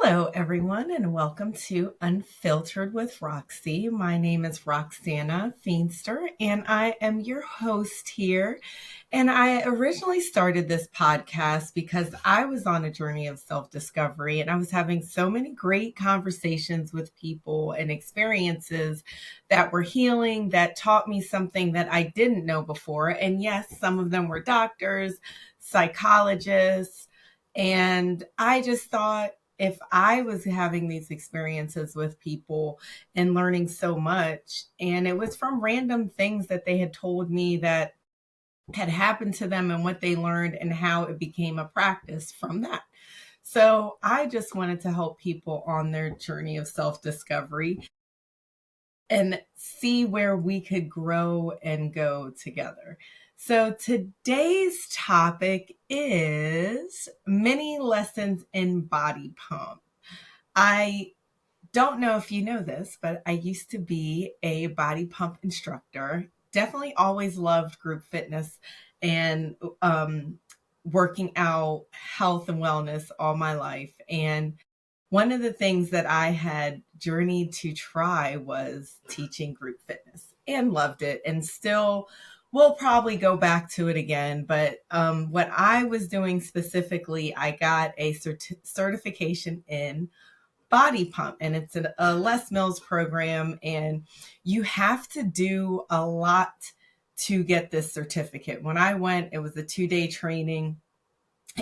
Hello, everyone, and welcome to Unfiltered with Roxy. My name is Roxana Feenster, and I am your host here. And I originally started this podcast because I was on a journey of self discovery and I was having so many great conversations with people and experiences that were healing, that taught me something that I didn't know before. And yes, some of them were doctors, psychologists. And I just thought, if I was having these experiences with people and learning so much, and it was from random things that they had told me that had happened to them and what they learned and how it became a practice from that. So I just wanted to help people on their journey of self-discovery and see where we could grow and go together. So today's topic is mini lessons in body pump. I don't know if you know this, but I used to be a body pump instructor. Definitely always loved group fitness and working out, health and wellness all my life. And one of the things that I had journeyed to try was teaching group fitness and loved it, and still will probably go back to it again. But what I was doing specifically, I got a certification in body pump, and it's a Les Mills program, and you have to do a lot to get this certificate. When I went, it was a 2-day training,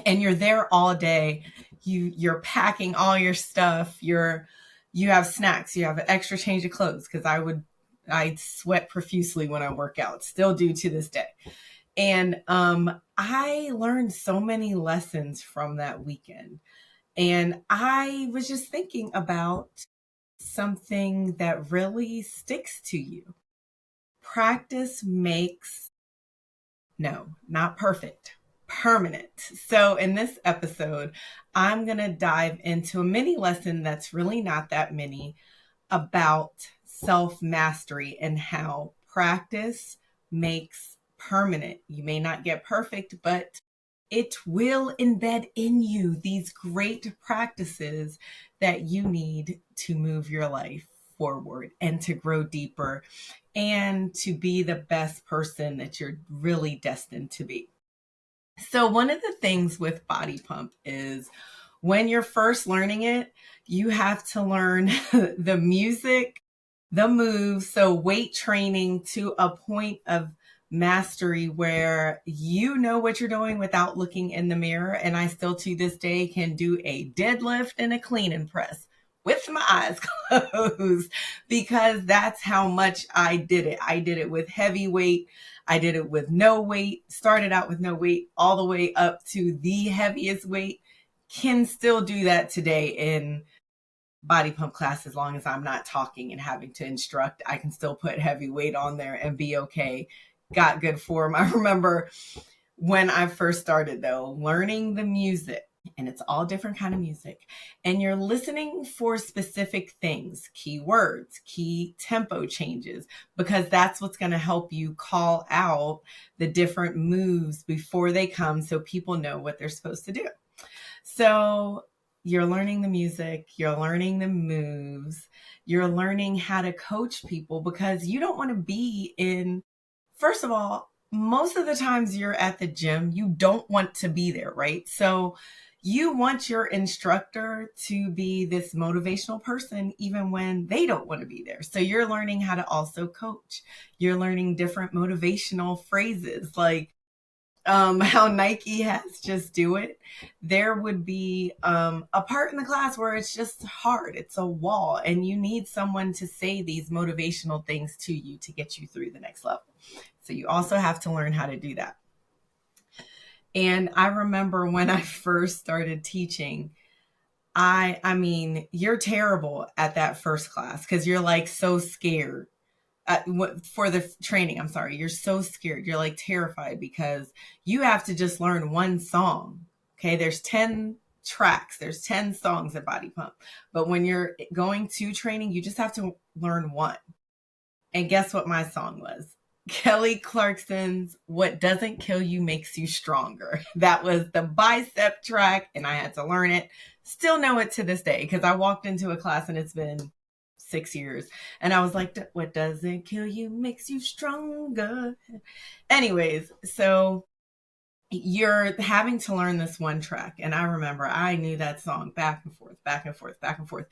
and you're there all day. You're packing all your stuff. You have snacks. You have an extra change of clothes, because I sweat profusely when I work out, still do to this day. And I learned so many lessons from that weekend. And I was just thinking about something that really sticks to you. Practice makes, no, not perfect, permanent. So in this episode, I'm going to dive into a mini lesson that's really not that mini about self-mastery and how practice makes permanent. You may not get perfect, but it will embed in you these great practices that you need to move your life forward and to grow deeper and to be the best person that you're really destined to be. So one of the things with body pump is when you're first learning it, you have to learn the music, the moves, so weight training to a point of mastery where you know what you're doing without looking in the mirror. And I still to this day can do a deadlift and a clean and press with my eyes closed, because that's how much I did it. I did it with heavy weight. I did it with no weight, started out with no weight all the way up to the heaviest weight. Can still do that today in body pump class. As long as I'm not talking and having to instruct, I can still put heavy weight on there and be okay. Got good form. I remember when I first started though, learning the music, and it's all different kind of music, and you're listening for specific things, key words, key tempo changes, because that's what's going to help you call out the different moves before they come, so people know what they're supposed to do. So you're learning the music, you're learning the moves, you're learning how to coach people, because you don't want to be in, first of all, most of the times you're at the gym, you don't want to be there, right? So you want your instructor to be this motivational person even when they don't want to be there. So you're learning how to also coach. You're learning different motivational phrases, like how Nike has just do it. There would be a part in the class where it's just hard. It's a wall, and you need someone to say these motivational things to you to get you through the next level. So you also have to learn how to do that. And I remember when I first started teaching, I mean, you're terrible at that first class because you're like so scared. For the training, I'm sorry, you're so scared. You're like terrified because you have to just learn one song. Okay, there's 10 tracks, there's 10 songs at Body Pump. But when you're going to training, you just have to learn one. And guess what my song was? Kelly Clarkson's What Doesn't Kill You Makes You Stronger. That was the bicep track, and I had to learn it Still know it to this day because I walked into a class and it's been 6 years. And I was like, what doesn't kill you makes you stronger. Anyways, so you're having to learn this one track. And I remember I knew that song back and forth, back and forth, back and forth.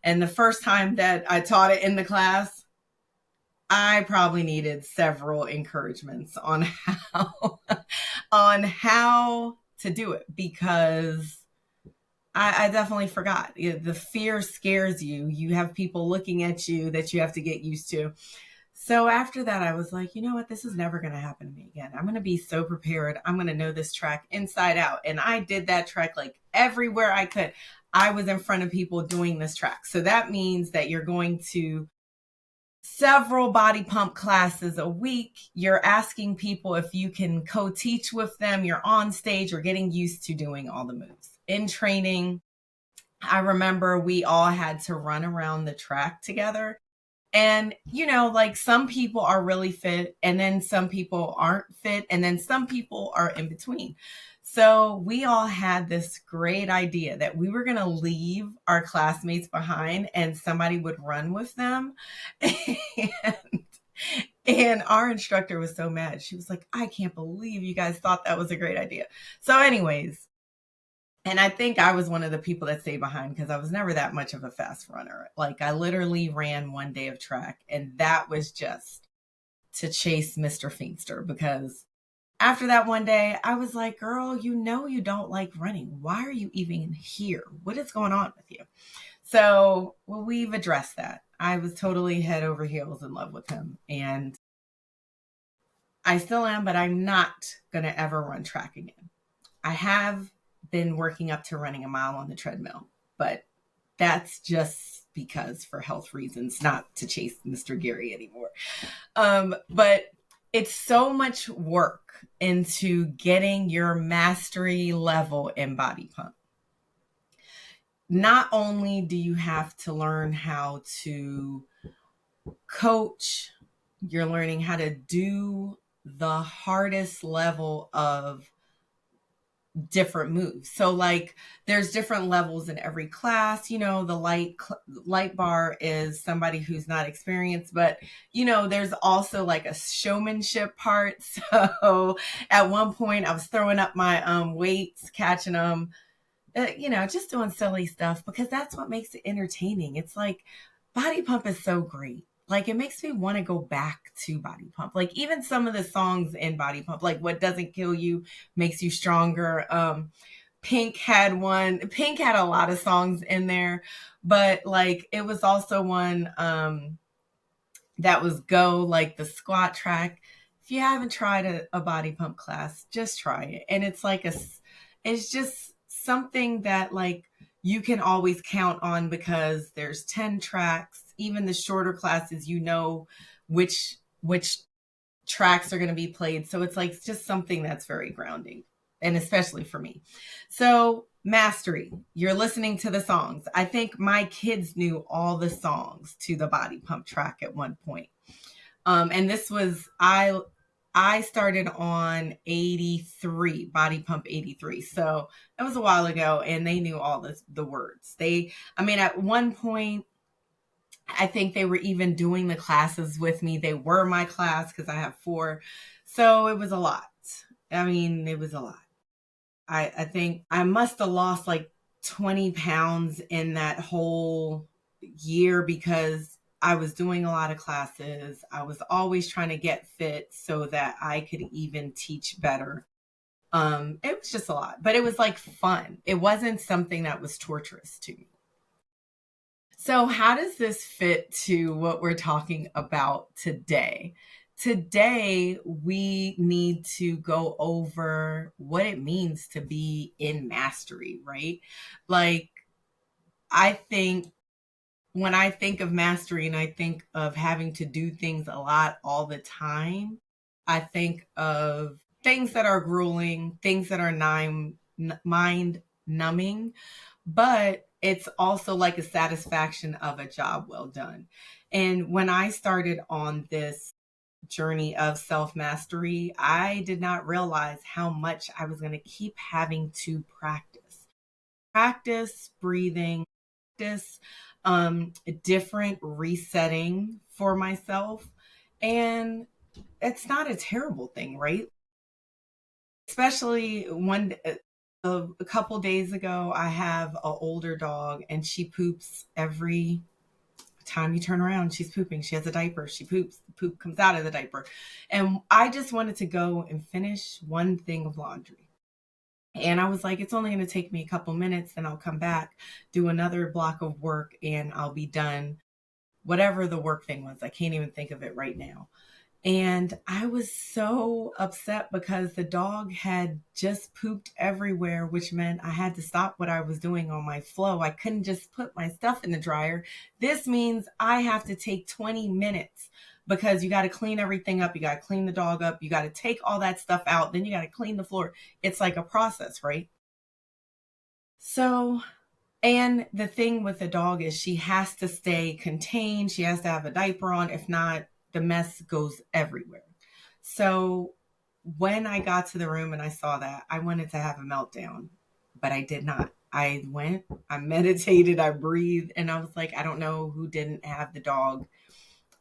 And the first time that I taught it in the class, I probably needed several encouragements on how on how to do it because I definitely forgot. The fear scares you. You have people looking at you that you have to get used to. So after that, I was like, you know what? This is never going to happen to me again. I'm going to be so prepared. I'm going to know this track inside out. And I did that track like everywhere I could. I was in front of people doing this track. So that means that you're going to several body pump classes a week. You're asking people if you can co-teach with them. You're on stage. You're getting used to doing all the moves. In training, I remember we all had to run around the track together. And, like some people are really fit and then some people aren't fit and then some people are in between. So we all had this great idea that we were going to leave our classmates behind and somebody would run with them. And our instructor was so mad. She was like, I can't believe you guys thought that was a great idea. So anyways, and I think I was one of the people that stayed behind because I was never that much of a fast runner. Like I literally ran one day of track and that was just to chase Mr. Feenster because after that one day, I was like, girl, you don't like running. Why are you even here? What is going on with you? So, well, we've addressed that. I was totally head over heels in love with him. And I still am, but I'm not going to ever run track again. I have been working up to running a mile on the treadmill, but that's just because for health reasons, not to chase Mr. Gary anymore. But it's so much work into getting your mastery level in body pump. Not only do you have to learn how to coach, you're learning how to do the hardest level of different moves. So like there's different levels in every class. The light bar is somebody who's not experienced, but there's also like a showmanship part. So at one point I was throwing up my weights, catching them, just doing silly stuff because that's what makes it entertaining. It's like body pump is so great. Like it makes me want to go back to body pump. Like even some of the songs in body pump, like what doesn't kill you makes you stronger. Pink had a lot of songs in there, but like it was also one that was Go, like the squat track. If you haven't tried a body pump class, just try it. And it's like it's just something that like you can always count on because there's 10 tracks. Even the shorter classes, which tracks are going to be played. So it's like just something that's very grounding, and especially for me. So mastery, you're listening to the songs. I think my kids knew all the songs to the body pump track at one point. And this was, I started on 83, body pump 83. So it was a while ago and they knew all the words. At one point, I think they were even doing the classes with me. They were my class because I have 4. So it was a lot. It was a lot. I think I must have lost like 20 pounds in that whole year because I was doing a lot of classes. I was always trying to get fit so that I could even teach better. It was just a lot, but it was like fun. It wasn't something that was torturous to me. So how does this fit to what we're talking about today? Today, we need to go over what it means to be in mastery, right? Like, I think when I think of mastery and I think of having to do things a lot all the time, I think of things that are grueling, things that are mind numbing, but it's also like a satisfaction of a job well done. And when I started on this journey of self-mastery, I did not realize how much I was going to keep having to practice. practice breathing, practice different resetting for myself. And it's not a terrible thing, right? Especially a couple days ago, I have an older dog and she poops every time you turn around. She's pooping. She has a diaper. She poops. The poop comes out of the diaper. And I just wanted to go and finish one thing of laundry. And I was like, it's only going to take me a couple minutes, then I'll come back, do another block of work, and I'll be done. Whatever the work thing was, I can't even think of it right now. And I was so upset because the dog had just pooped everywhere, which meant I had to stop what I was doing on my flow. I couldn't just put my stuff in the dryer. This means I have to take 20 minutes because you got to clean everything up. You got to clean the dog up. You got to take all that stuff out. Then you got to clean the floor. It's like a process, right? So, and the thing with the dog is she has to stay contained. She has to have a diaper on. If not, the mess goes everywhere. So when I got to the room and I saw that, I wanted to have a meltdown, but I did not. I went, I meditated, I breathed, and I was like, I don't know who didn't have the dog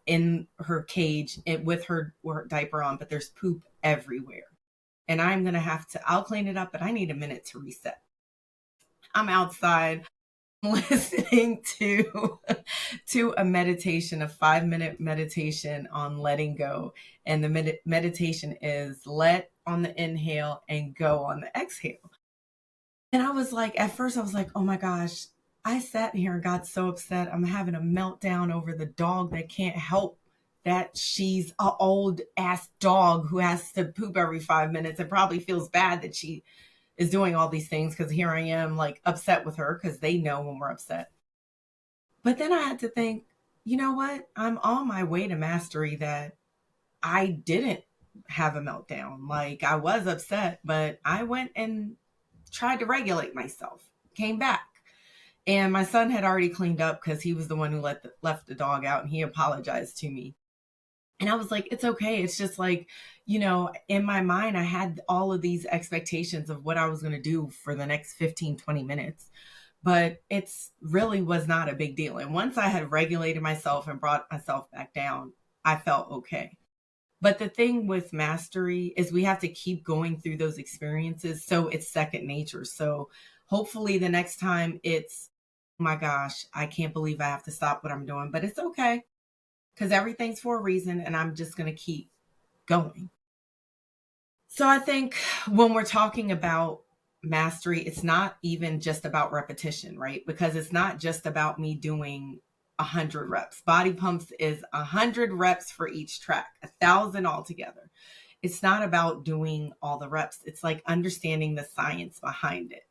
in her cage with her diaper on, but there's poop everywhere. And I'm going to have to, I'll clean it up, but I need a minute to reset. I'm outside listening to a meditation, a 5-minute meditation on letting go. And the meditation is let on the inhale and go on the exhale. And I was like, at first I was like, oh my gosh, I sat here and got so upset. I'm having a meltdown over the dog that can't help that she's an old ass dog who has to poop every 5 minutes and probably feels bad that she is doing all these things, because here I am like upset with her because they know when we're upset. But then I had to think, you know what? I'm on my way to mastery that I didn't have a meltdown. Like, I was upset, but I went and tried to regulate myself, came back. And my son had already cleaned up because he was the one who left the dog out, and he apologized to me. And I was like, it's okay. It's just like, in my mind, I had all of these expectations of what I was going to do for the next 15, 20 minutes. But it's really was not a big deal. And once I had regulated myself and brought myself back down, I felt okay. But the thing with mastery is we have to keep going through those experiences. So it's second nature. So hopefully the next time it's, oh my gosh, I can't believe I have to stop what I'm doing, but it's okay because everything's for a reason and I'm just going to keep going. So I think when we're talking about mastery, it's not even just about repetition, right? Because it's not just about me doing 100 reps. Body pumps is 100 reps for each track, 1,000 altogether. It's not about doing all the reps. It's like understanding the science behind it.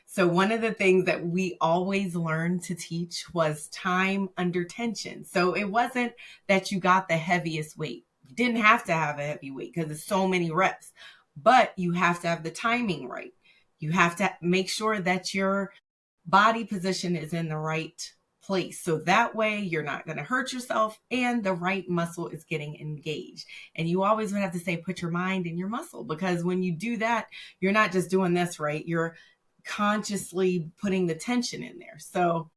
So one of the things that we always learned to teach was time under tension. So it wasn't that you got the heaviest weight. You didn't have to have a heavy weight because there's so many reps, but you have to have the timing right. You have to make sure that your body position is in the right place. So that way you're not going to hurt yourself and the right muscle is getting engaged. And you always would have to say, put your mind in your muscle, because when you do that, you're not just doing this, right? You're consciously putting the tension in there. So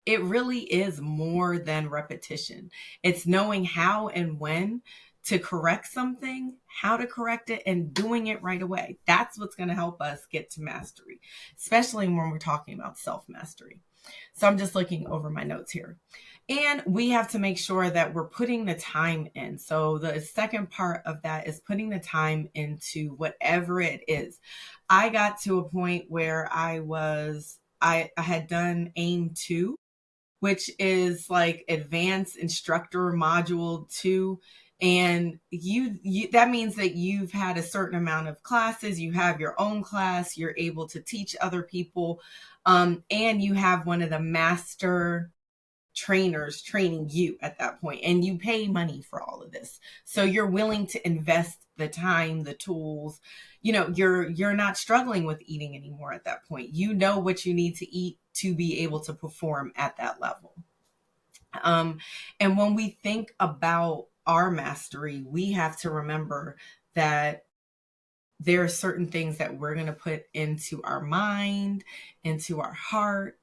it really is more than repetition. It's knowing how and when to correct something, how to correct it, and doing it right away. That's what's going to help us get to mastery, especially when we're talking about self-mastery. So I'm just looking over my notes here. And we have to make sure that we're putting the time in. So the second part of that is putting the time into whatever it is. I got to a point where I had done AIM 2, which is like advanced instructor module 2. And you that means that you've had a certain amount of classes, you have your own class, you're able to teach other people, and you have one of the master trainers training you at that point, and you pay money for all of this. So you're willing to invest the time, the tools. You're not struggling with eating anymore at that point. You know what you need to eat to be able to perform at that level. And when we think about our mastery, we have to remember that there are certain things that we're going to put into our mind, into our heart,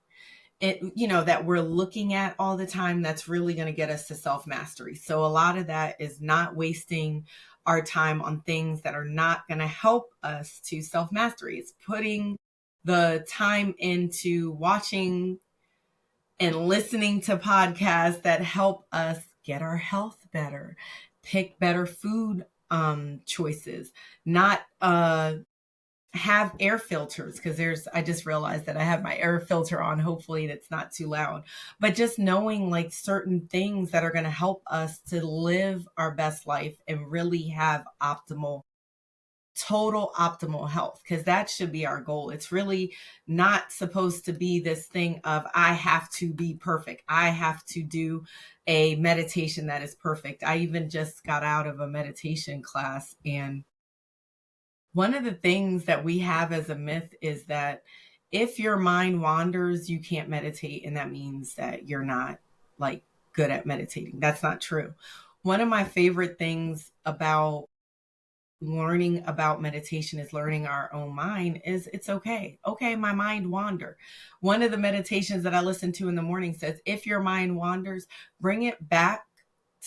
that we're looking at all the time, that's really going to get us to self-mastery. So a lot of that is not wasting our time on things that are not going to help us to self-mastery. It's putting the time into watching and listening to podcasts that help us get our health better, pick better food choices, not have air filters, because I just realized that I have my air filter on. Hopefully it's not too loud, but just knowing like certain things that are going to help us to live our best life and really have total optimal health, because that should be our goal. It's really not supposed to be this thing of I have to be perfect. I have to do a meditation that is perfect. I even just got out of a meditation class, and one of the things that we have as a myth is that if your mind wanders, you can't meditate, and that means that you're not like good at meditating. That's not true. One of my favorite things about learning about meditation is learning our own mind. Is it's okay. Okay, my mind wander. One of the meditations that I listen to in the morning says, if your mind wanders, bring it back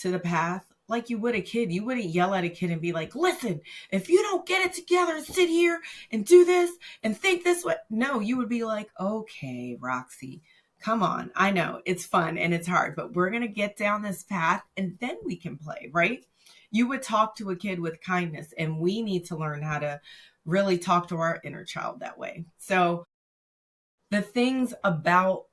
to the path like you would a kid. You wouldn't yell at a kid and be like, listen, if you don't get it together and sit here and do this and think this way. No, you would be like, okay, Roxy, come on. I know it's fun and it's hard, but we're going to get down this path and then we can play, right? You would talk to a kid with kindness, and we need to learn how to really talk to our inner child that way. So the things about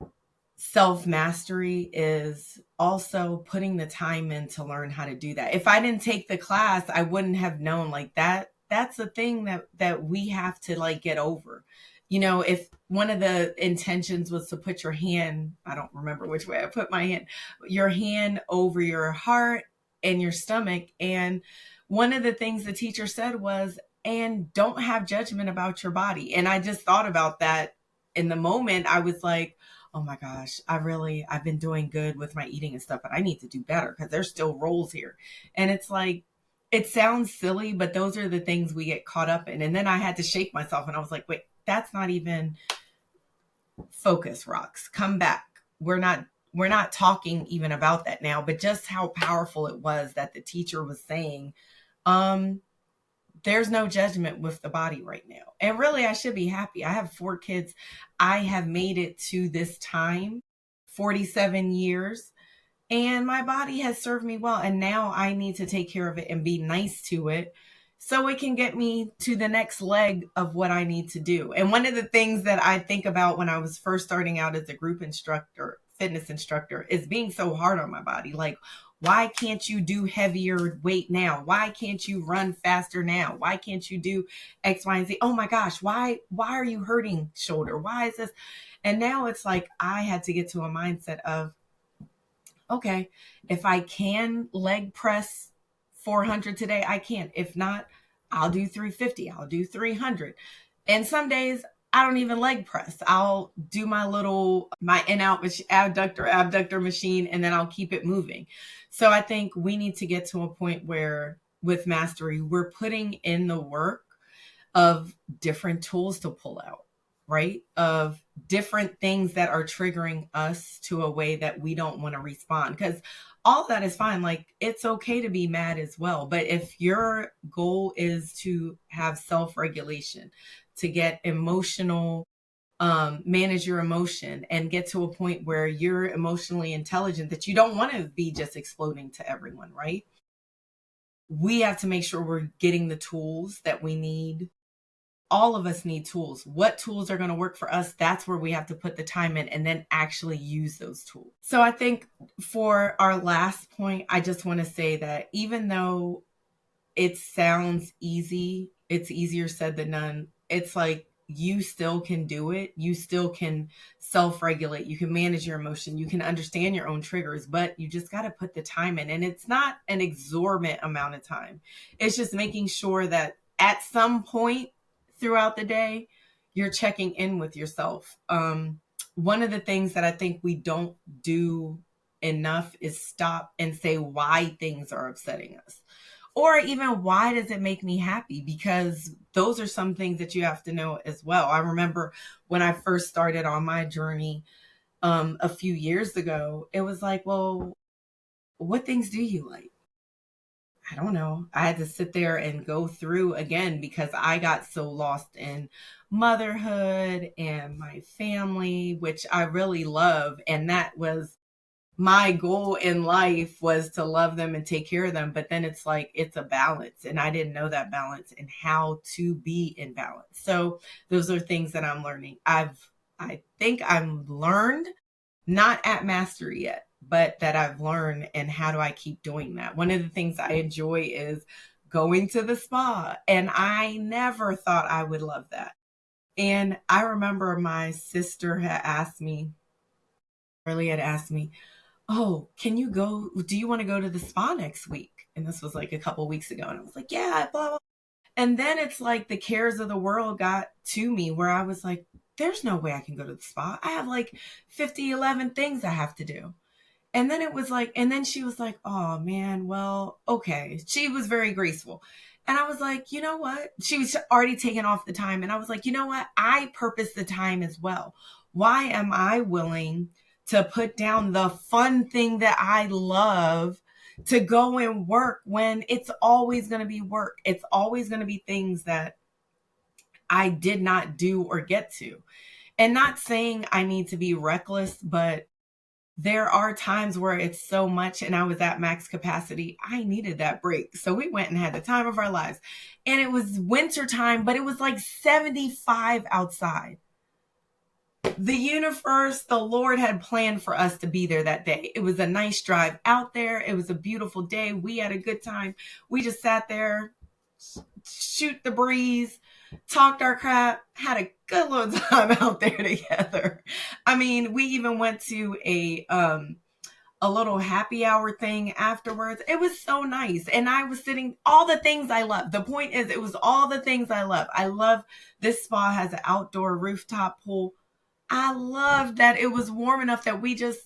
self-mastery is also putting the time in to learn how to do that. If I didn't take the class, I wouldn't have known like that. That's a thing that we have to like get over. If one of the intentions was to put your hand, I don't remember which way I put my hand, your hand over your heart and your stomach. And one of the things the teacher said was, and don't have judgment about your body. And I just thought about that in the moment. I was like, oh my gosh, I've been doing good with my eating and stuff, but I need to do better because there's still rolls here. And it's like, it sounds silly, but those are the things we get caught up in. And then I had to shake myself and I was like, wait, that's not even focus, Rox. Come back. We're not talking even about that now, but just how powerful it was that the teacher was saying, there's no judgment with the body right now. And really, I should be happy. I have 4 kids. I have made it to this time, 47 years, and my body has served me well. And now I need to take care of it and be nice to it so it can get me to the next leg of what I need to do. And one of the things that I think about when I was first starting out as a group instructor, fitness instructor, is being so hard on my body. Like, why can't you do heavier weight now? Why can't you run faster now? Why can't you do X, Y, and Z? Oh my gosh, why are you hurting shoulder? Why is this? And now it's like I had to get to a mindset of, okay, if I can leg press 400 today, I can. If not, I'll do 350. I'll do 300. And some days I don't even leg press. I'll do my in-out abductor machine, and then I'll keep it moving. So I think we need to get to a point where with mastery, we're putting in the work of different tools to pull out, right? Of different things that are triggering us to a way that we don't want to respond. Because all that is fine. Like, it's okay to be mad as well. But if your goal is to have self-regulation, to get emotional, manage your emotion and get to a point where you're emotionally intelligent, that you don't want to be just exploding to everyone, right? We have to make sure we're getting the tools that we need. All of us need tools. What tools are going to work for us? That's where we have to put the time in and then actually use those tools. So I think for our last point, I just want to say that even though it sounds easy, it's easier said than done. It's like, you still can do it. You still can self-regulate. You can manage your emotion. You can understand your own triggers, but you just got to put the time in. And it's not an exorbitant amount of time. It's just making sure that at some point throughout the day, you're checking in with yourself. One of the things that I think we don't do enough is stop and say why things are upsetting us, Or even, why does it make me happy? Because those are some things that you have to know as well. I remember when I first started on my journey a few years ago, it was like, well, what things do you like? I don't know. I had to sit there and go through again because I got so lost in motherhood and my family, which I really love. And that was my goal in life, was to love them and take care of them. But then it's like, it's a balance. And I didn't know that balance and how to be in balance. So those are things that I'm learning. I think I'm learned, not at mastery yet, but that I've learned. And how do I keep doing that? One of the things I enjoy is going to the spa. And I never thought I would love that. And I remember my sister had asked me, oh, can you go? Do you want to go to the spa next week? And this was like a couple weeks ago. And I was like, yeah, blah, blah. And then it's like the cares of the world got to me, where I was like, there's no way I can go to the spa. I have like 11 things I have to do. And then it was like, and then she was like, oh man, well, okay. She was very graceful. And I was like, you know what? She was already taking off the time. And I was like, you know what? I purpose the time as well. Why am I willing to put down the fun thing that I love to go and work, when it's always going to be work? It's always going to be things that I did not do or get to. And not saying I need to be reckless, but there are times where it's so much, and I was at max capacity. I needed that break. So we went and had the time of our lives. And it was winter time, but it was like 75 outside. The universe, the Lord had planned for us to be there that day. It was a nice drive out there. It was a beautiful day. We had a good time. We just sat there, shoot the breeze, talked our crap, had a good little time out there together. I mean, we even went to a little happy hour thing afterwards. It was so nice. And I was sitting, all the things I love. The point is, it was all the things I love. I love this spa has an outdoor rooftop pool. I loved that it was warm enough that we just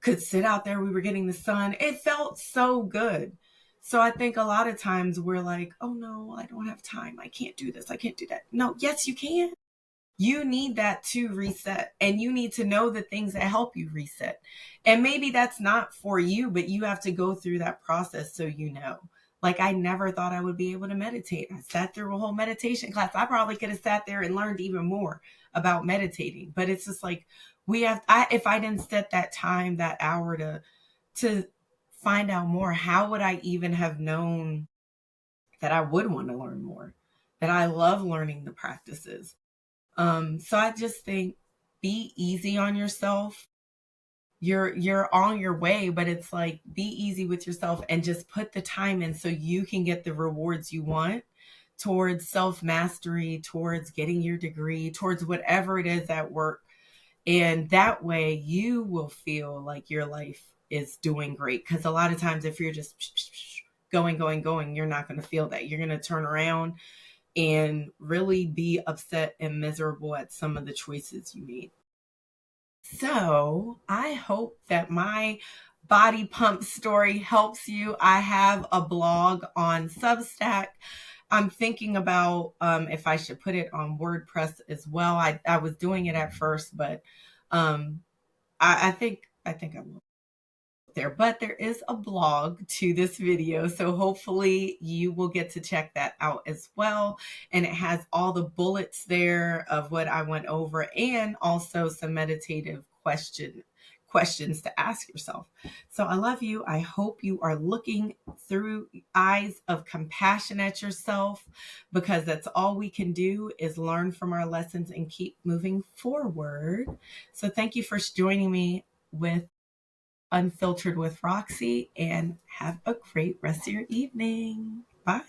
could sit out there. We were getting the sun. It felt so good. So I think a lot of times we're like, oh no, I don't have time. I can't do this. I can't do that. No, yes, you can. You need that to reset, and you need to know the things that help you reset. And maybe that's not for you, but you have to go through that process so you know. Like, I never thought I would be able to meditate. I sat through a whole meditation class. I probably could have sat there and learned even more about meditating. But it's just like, if I didn't set that time, that hour to find out more, how would I even have known that I would want to learn more? That I love learning the practices. So I just think, be easy on yourself. You're on your way, but it's like, be easy with yourself and just put the time in so you can get the rewards you want towards self-mastery, towards getting your degree, towards whatever it is at work. And that way you will feel like your life is doing great. Because a lot of times, if you're just going, you're not going to feel that. You're going to turn around and really be upset and miserable at some of the choices you made. So I hope that my body pump story helps you. I have a blog on Substack. I'm thinking about if I should put it on WordPress as well. I was doing it at first, but I think I will there, but there is a blog to this video. So hopefully you will get to check that out as well. And it has all the bullets there of what I went over, and also some meditative questions to ask yourself. So I love you. I hope you are looking through eyes of compassion at yourself, because that's all we can do is learn from our lessons and keep moving forward. So thank you for joining me with Unfiltered with Roxy, and have a great rest of your evening. Bye.